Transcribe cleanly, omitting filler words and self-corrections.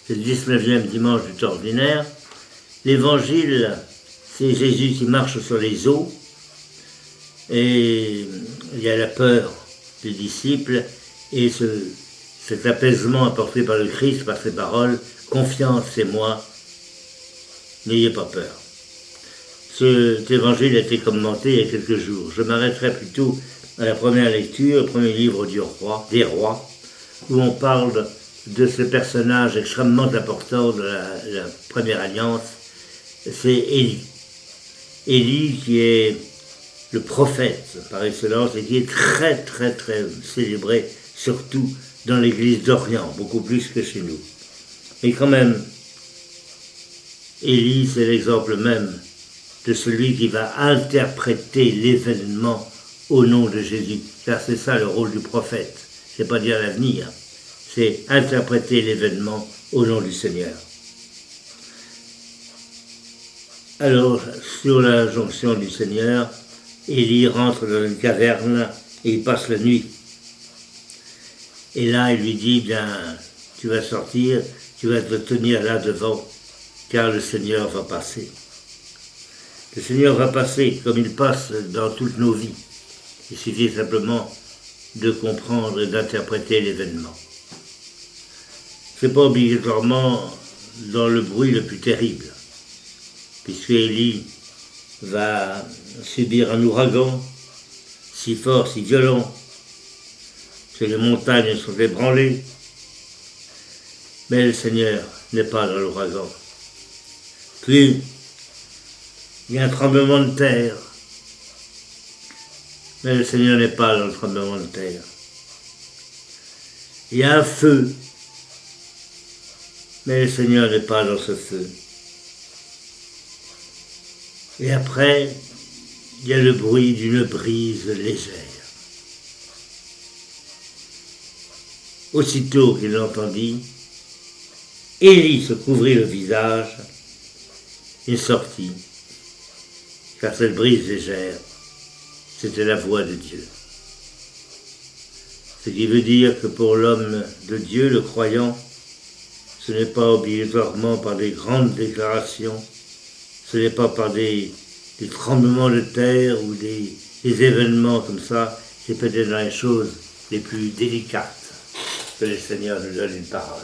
c'est le 19e dimanche du temps ordinaire. L'évangile, c'est Jésus qui marche sur les eaux, et il y a la peur des disciples, et cet apaisement apporté par le Christ, par ses paroles, « Confiance, c'est moi, n'ayez pas peur ». Cet évangile a été commenté il y a quelques jours. Je m'arrêterai plutôt à la première lecture, le premier livre des rois, où on parle de ce personnage extrêmement important de la première alliance, c'est Élie. Élie qui est le prophète par excellence et qui est très très très célébré, surtout dans l'église d'Orient, beaucoup plus que chez nous. Et quand même, Élie, c'est l'exemple même de celui qui va interpréter l'événement au nom de Jésus. Car c'est ça le rôle du prophète. C'est pas dire l'avenir, c'est interpréter l'événement au nom du Seigneur. Alors, sur la jonction du Seigneur, Élie rentre dans une caverne et il passe la nuit. Et là, il lui dit, bien, tu vas sortir, tu vas te tenir là devant, car le Seigneur va passer. Le Seigneur va passer comme il passe dans toutes nos vies. Il suffit simplement de comprendre et d'interpréter l'événement. Ce n'est pas obligatoirement dans le bruit le plus terrible, puisque Élie va subir un ouragan si fort, si violent, que les montagnes sont ébranlées. Mais le Seigneur n'est pas dans l'ouragan. Puis, il y a un tremblement de terre. Mais le Seigneur n'est pas dans le tremblement de terre. Il y a un feu. Mais le Seigneur n'est pas dans ce feu. Et après, il y a le bruit d'une brise légère. Aussitôt qu'il l'entendit, Élie se couvrit le visage et sortit, car cette brise légère, c'était la voix de Dieu. Ce qui veut dire que pour l'homme de Dieu, le croyant, ce n'est pas obligatoirement par des grandes déclarations, ce n'est pas par des tremblements de terre ou des événements comme ça, c'est peut-être dans les choses les plus délicates que le Seigneur nous donne une parole.